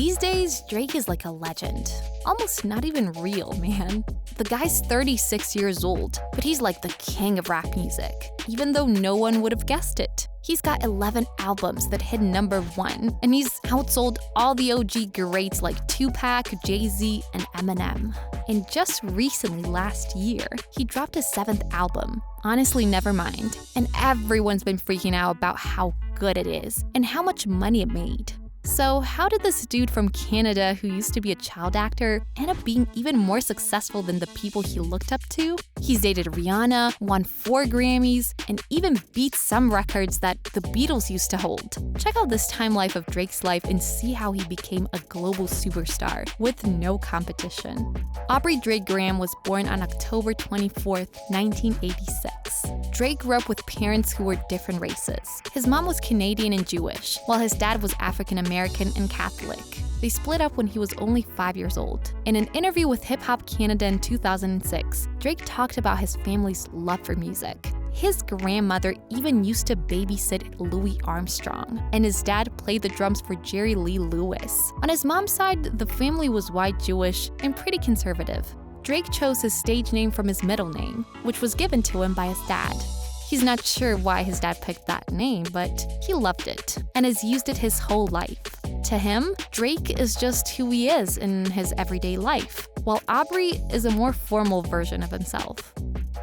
These days, Drake is like a legend. Almost not even real, man. The guy's 36 years old, but he's like the king of rap music, even though no one would have guessed it. He's got 11 albums that hit #1, and he's outsold all the OG greats like Tupac, Jay-Z, and Eminem. And just recently, last year, he dropped his 7th album, Honestly Nevermind, and everyone's been freaking out about how good it is and how much money it made. So how did this dude from Canada who used to be a child actor end up being even more successful than the people he looked up to? He's dated Rihanna, won 4 Grammys, and even beat some records that the Beatles used to hold. Check out this time life of Drake's life and see how he became a global superstar with no competition. Aubrey Drake Graham was born on October 24, 1986. Drake grew up with parents who were different races. His mom was Canadian and Jewish, while his dad was African American and Catholic. They split up when he was only 5 years old. In an interview with Hip Hop Canada in 2006, Drake talked about his family's love for music. His grandmother even used to babysit Louis Armstrong, and his dad played the drums for Jerry Lee Lewis. On his mom's side, the family was white Jewish and pretty conservative. Drake chose his stage name from his middle name, which was given to him by his dad. He's not sure why his dad picked that name, but he loved it and has used it his whole life. To him, Drake is just who he is in his everyday life, while Aubrey is a more formal version of himself.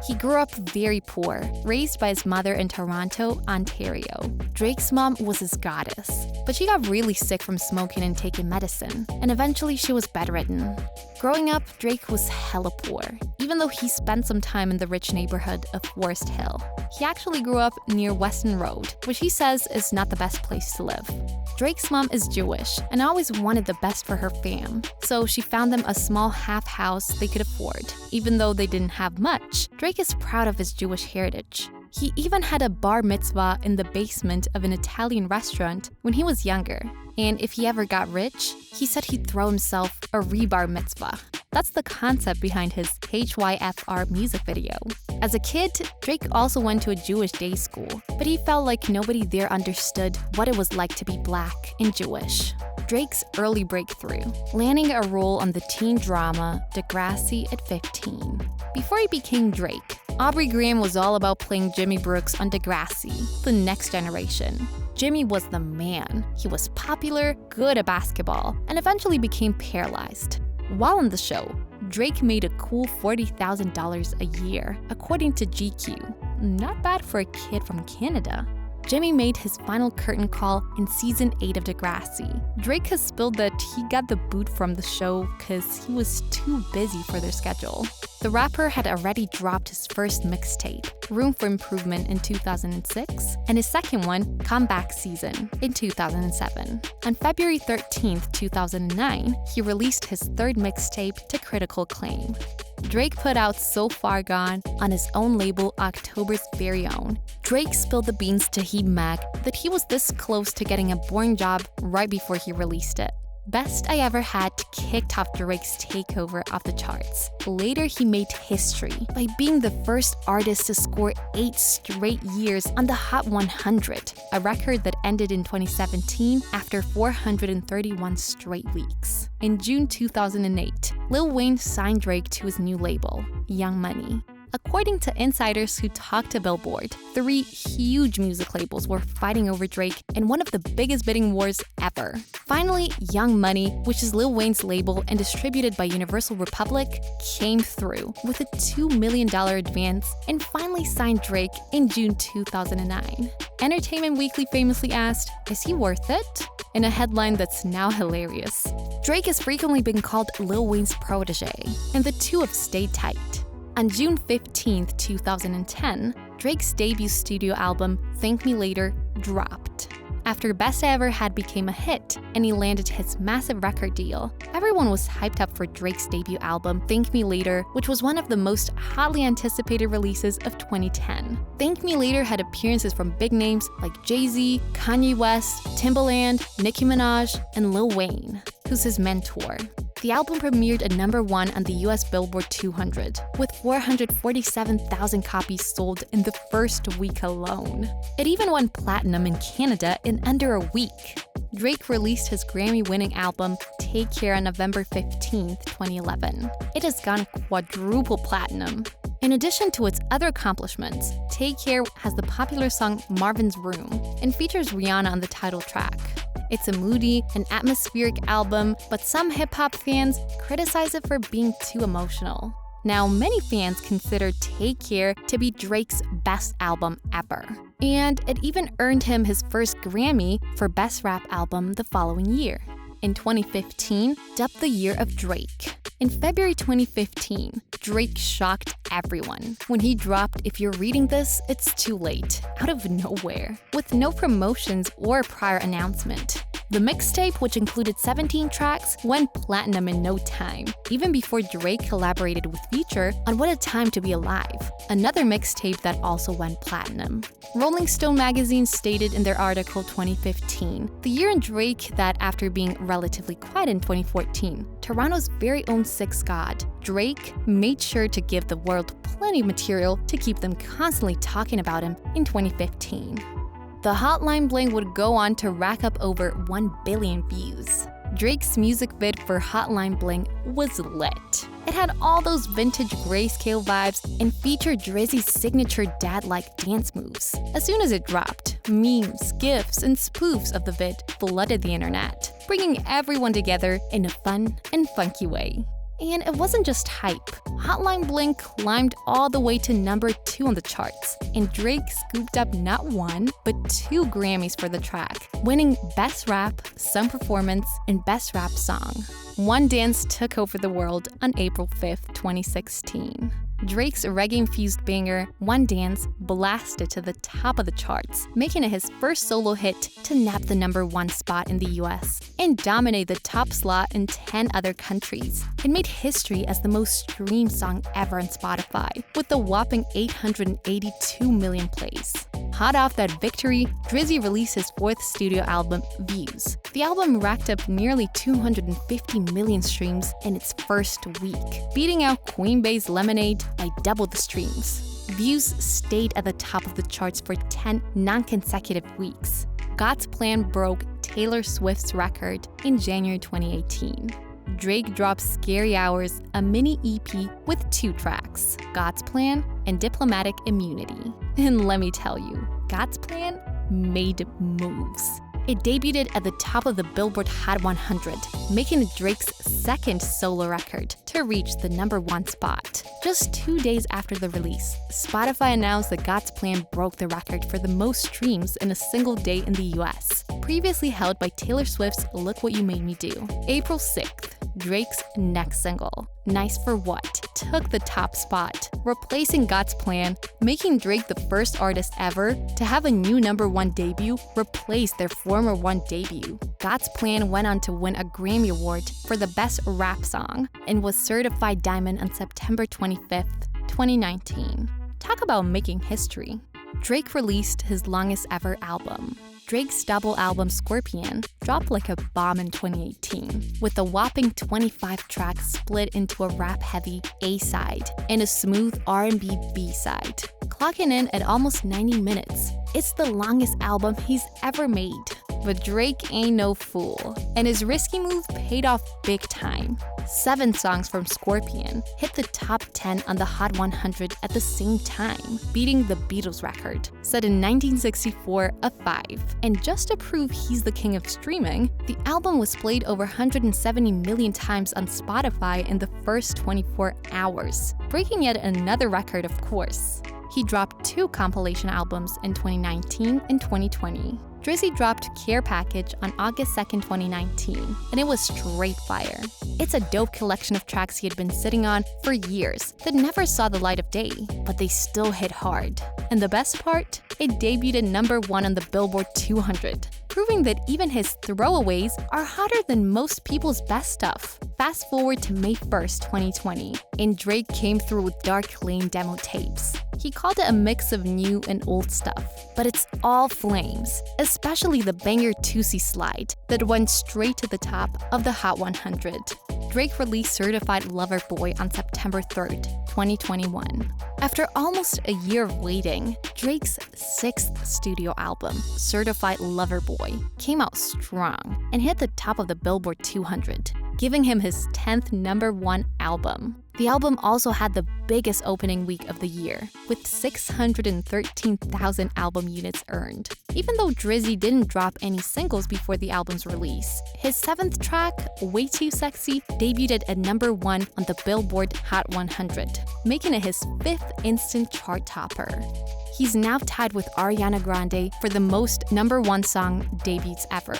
He grew up very poor, raised by his mother in Toronto, Ontario. Drake's mom was his goddess, but she got really sick from smoking and taking medicine, and eventually she was bedridden. Growing up, Drake was hella poor, even though he spent some time in the rich neighborhood of Forest Hill. He actually grew up near Weston Road, which he says is not the best place to live. Drake's mom is Jewish and always wanted the best for her fam, so she found them a small half house they could afford. Even though they didn't have much, Drake is proud of his Jewish heritage. He even had a bar mitzvah in the basement of an Italian restaurant when he was younger. And if he ever got rich, he said he'd throw himself a rebar mitzvah. That's the concept behind his HYFR music video. As a kid, Drake also went to a Jewish day school, but he felt like nobody there understood what it was like to be Black and Jewish. Drake's early breakthrough, landing a role on the teen drama Degrassi at 15. Before he became Drake, Aubrey Graham was all about playing Jimmy Brooks on Degrassi, The Next Generation. Jimmy was the man. He was popular, good at basketball, and eventually became paralyzed. While on the show, Drake made a cool $40,000 a year, according to GQ. Not bad for a kid from Canada. Jimmy made his final curtain call in season 8 of Degrassi. Drake has spilled that he got the boot from the show because he was too busy for their schedule. The rapper had already dropped his first mixtape, Room for Improvement, in 2006, and his second one, Comeback Season, in 2007. On February 13, 2009, he released his 3rd mixtape to critical acclaim. Drake put out So Far Gone on his own label, October's Very Own. Drake spilled the beans to Heat Mag that he was this close to getting a boring job right before he released it. Best I Ever Had kicked off Drake's takeover of the charts. Later, he made history by being the first artist to score 8 straight years on the Hot 100, a record that ended in 2017 after 431 straight weeks. In June 2008, Lil Wayne signed Drake to his new label, Young Money. According to insiders who talked to Billboard, 3 huge music labels were fighting over Drake in one of the biggest bidding wars ever. Finally, Young Money, which is Lil Wayne's label and distributed by Universal Republic, came through with a $2 million advance and finally signed Drake in June 2009. Entertainment Weekly famously asked, "Is he worth it?" in a headline that's now hilarious. Drake has frequently been called Lil Wayne's protege, and the two have stayed tight. On June 15, 2010, Drake's debut studio album, Thank Me Later, dropped. After Best I Ever Had became a hit, and he landed his massive record deal, everyone was hyped up for Drake's debut album, Thank Me Later, which was one of the most hotly anticipated releases of 2010. Thank Me Later had appearances from big names like Jay-Z, Kanye West, Timbaland, Nicki Minaj, and Lil Wayne, who's his mentor. The album premiered at #1 on the US Billboard 200, with 447,000 copies sold in the first week alone. It even went platinum in Canada in under a week. Drake released his Grammy-winning album Take Care on November 15, 2011. It has gone quadruple platinum. In addition to its other accomplishments, Take Care has the popular song Marvin's Room and features Rihanna on the title track. It's a moody and atmospheric album, but some hip-hop fans criticize it for being too emotional. Now, many fans consider Take Care to be Drake's best album ever. And it even earned him his first Grammy for Best Rap Album the following year. In 2015, dubbed the Year of Drake. In February 2015, Drake shocked everyone when he dropped If You're Reading This, It's Too Late, out of nowhere, with no promotions or prior announcement. The mixtape, which included 17 tracks, went platinum in no time, even before Drake collaborated with Future on What a Time to Be Alive, another mixtape that also went platinum. Rolling Stone magazine stated in their article 2015, the year in Drake that after being relatively quiet in 2014, Toronto's very own Sixth God, Drake made sure to give the world plenty of material to keep them constantly talking about him in 2015. The Hotline Bling would go on to rack up over 1 billion views. Drake's music vid for Hotline Bling was lit. It had all those vintage grayscale vibes and featured Drizzy's signature dad-like dance moves. As soon as it dropped, memes, gifs, and spoofs of the vid flooded the internet, bringing everyone together in a fun and funky way. And it wasn't just hype. Hotline Bling climbed all the way to number 2 on the charts, and Drake scooped up not 1, but 2 Grammys for the track, winning Best Rap, Song Performance, and Best Rap Song. One Dance took over the world on April 5, 2016. Drake's reggae-infused banger, One Dance, blasted to the top of the charts, making it his first solo hit to nab the number 1 spot in the US and dominate the top slot in 10 other countries. It made history as the most streamed song ever on Spotify, with a whopping 882 million plays. Hot off that victory, Drizzy released his 4th studio album, Views. The album racked up nearly 250 million streams in its first week, beating out Queen Bey's Lemonade by double the streams. Views stayed at the top of the charts for 10 non-consecutive weeks. God's Plan broke Taylor Swift's record in January 2018. Drake dropped Scary Hours, a mini EP with 2 tracks, God's Plan and Diplomatic Immunity. And let me tell you, God's Plan made moves. It debuted at the top of the Billboard Hot 100, making it Drake's 2nd solo record to reach the number 1 spot. Just 2 days after the release, Spotify announced that God's Plan broke the record for the most streams in a single day in the US, previously held by Taylor Swift's Look What You Made Me Do. April 6th, Drake's next single, Nice for What, took the top spot, replacing God's Plan, making Drake the first artist ever to have a new number 1 debut replace their former 1 debut. God's Plan went on to win a Grammy Award for the Best Rap Song and was certified Diamond on September 25th, 2019. Talk about making history. Drake released his longest ever album. Drake's double album Scorpion dropped like a bomb in 2018, with a whopping 25 tracks split into a rap-heavy A-side and a smooth R&B B-side, clocking in at almost 90 minutes. It's the longest album he's ever made. But Drake ain't no fool, and his risky move paid off big time. 7 songs from Scorpion hit the top 10 on the Hot 100 at the same time, beating the Beatles record, set in 1964 of 5. And just to prove he's the king of streaming, the album was played over 170 million times on Spotify in the first 24 hours, breaking yet another record, of course. He dropped 2 compilation albums in 2019 and 2020. Drizzy dropped Care Package on August 2nd, 2019, and it was straight fire. It's a dope collection of tracks he had been sitting on for years that never saw the light of day, but they still hit hard. And the best part? It debuted at number 1 on the Billboard 200, proving that even his throwaways are hotter than most people's best stuff. Fast forward to May 1st, 2020, and Drake came through with Dark Lane demo tapes. He called it a mix of new and old stuff, but it's all flames, especially the banger Tootsie Slide that went straight to the top of the Hot 100. Drake released Certified Lover Boy on September 3rd, 2021. After almost a year of waiting, Drake's sixth studio album, Certified Lover Boy, came out strong and hit the top of the Billboard 200, giving him his 10th #1 album. The album also had the biggest opening week of the year, with 613,000 album units earned. Even though Drizzy didn't drop any singles before the album's release, his 7th track, Way Too Sexy, debuted at #1 on the Billboard Hot 100, making it his 5th instant chart topper. He's now tied with Ariana Grande for the most #1 song debuts ever.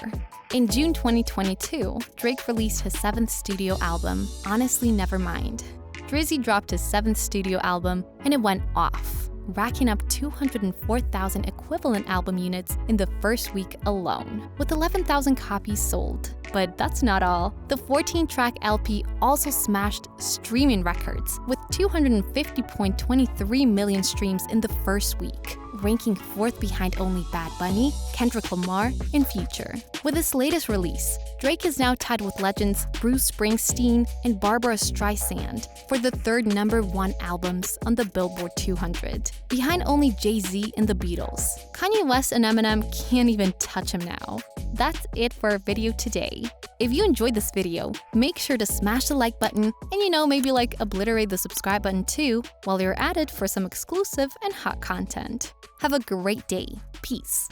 In June 2022, Drake released his 7th studio album, Honestly Nevermind. Drizzy dropped his 7th studio album, and it went off, racking up 204,000 equivalent album units in the first week alone, with 11,000 copies sold. But that's not all. The 14-track LP also smashed streaming records, with 250.23 million streams in the first week, ranking 4th behind only Bad Bunny, Kendrick Lamar, and Future. With his latest release, Drake is now tied with legends Bruce Springsteen and Barbara Streisand for the 3rd #1 albums on the Billboard 200, behind only Jay-Z and the Beatles. Kanye West and Eminem can't even touch him now. That's it for our video today. If you enjoyed this video, make sure to smash the like button and maybe obliterate the subscribe button too while you're at it for some exclusive and hot content. Have a great day. Peace.